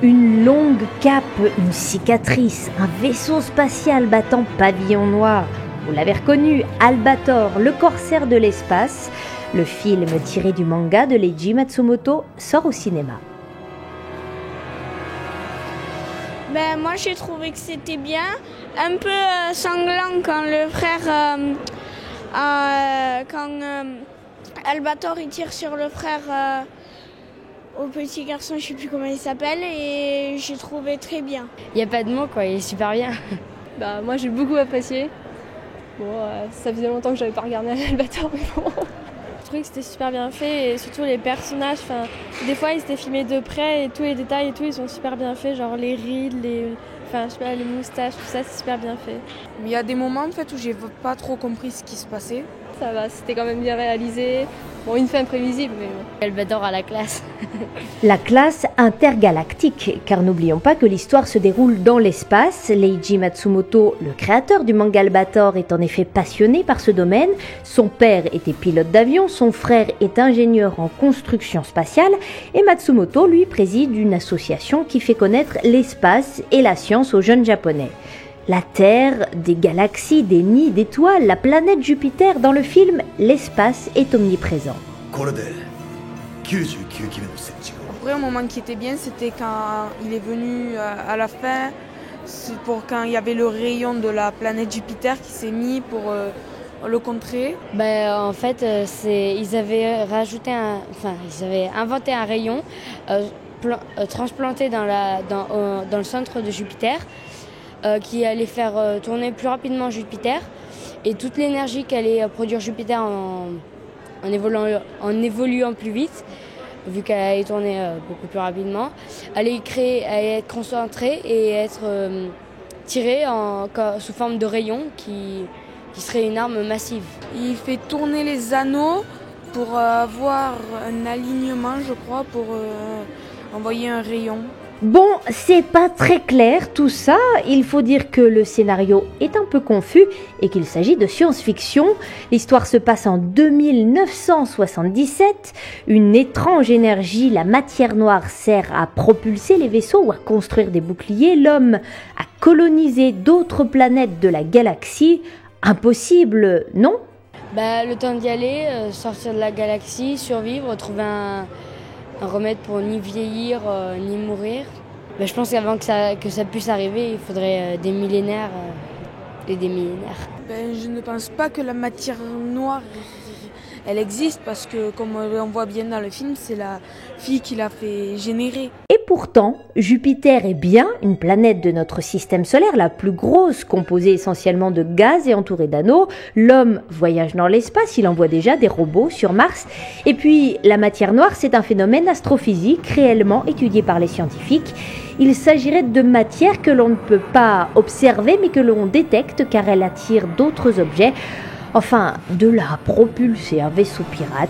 Une longue cape, une cicatrice, un vaisseau spatial battant pavillon noir. Vous l'avez reconnu, Albator, le corsaire de l'espace. Le film tiré du manga de Leiji Matsumoto sort au cinéma. Moi j'ai trouvé que c'était bien, un peu sanglant quand le frère, quand Albator il tire sur le frère au petit garçon, je sais plus comment il s'appelle, et j'ai trouvé très bien. Il n'y a pas de mots quoi, il est super bien. Moi j'ai beaucoup apprécié. Bon, ça faisait longtemps que j'avais pas regardé Albator, mais bon. Je trouvais que c'était super bien fait et surtout les personnages, des fois ils étaient filmés de près et tous les détails et tout ils sont super bien faits, genre les rides, les moustaches, tout ça c'est super bien fait. Il y a des moments en fait où j'ai pas trop compris ce qui se passait. Ça va, c'était quand même bien réalisé. Bon, une fin imprévisible, mais bon. Albator à la classe. La classe intergalactique, car n'oublions pas que l'histoire se déroule dans l'espace. Leiji Matsumoto, le créateur du manga Albator, est en effet passionné par ce domaine. Son père était pilote d'avion, son frère est ingénieur en construction spatiale, et Matsumoto, lui, préside une association qui fait connaître l'espace et la science aux jeunes japonais. La Terre, des galaxies, des nids d'étoiles, la planète Jupiter, dans le film, l'espace est omniprésent. Après, un moment qui était bien, c'était quand il est venu à la fin, c'est pour quand il y avait le rayon de la planète Jupiter qui s'est mis pour le contrer. En fait, ils avaient inventé un rayon transplanté dans le centre de Jupiter. Qui allait faire tourner plus rapidement Jupiter et toute l'énergie qu'allait produire Jupiter en évoluant plus vite, vu qu'elle allait tourner beaucoup plus rapidement, allait être concentrée et être tirée sous forme de rayon qui serait une arme massive. Il fait tourner les anneaux pour avoir un alignement, je crois, pour envoyer un rayon. Bon, c'est pas très clair tout ça, il faut dire que le scénario est un peu confus et qu'il s'agit de science-fiction. L'histoire se passe en 2977, une étrange énergie, la matière noire, sert à propulser les vaisseaux ou à construire des boucliers, l'homme a colonisé d'autres planètes de la galaxie. Impossible, non ? Le temps d'y aller, sortir de la galaxie, survivre, trouver un remède pour ni vieillir ni mourir. Je pense qu'avant que ça puisse arriver, il faudrait des millénaires et des millénaires. Je ne pense pas que la matière noire, elle existe parce que comme on voit bien dans le film, c'est la fille qui l'a fait générer. Et pourtant, Jupiter est bien une planète de notre système solaire, la plus grosse, composée essentiellement de gaz et entourée d'anneaux. L'homme voyage dans l'espace, il envoie déjà des robots sur Mars. Et puis, la matière noire, c'est un phénomène astrophysique réellement étudié par les scientifiques. Il s'agirait de matière que l'on ne peut pas observer, mais que l'on détecte car elle attire d'autres objets. Enfin, de là à propulser un vaisseau pirate.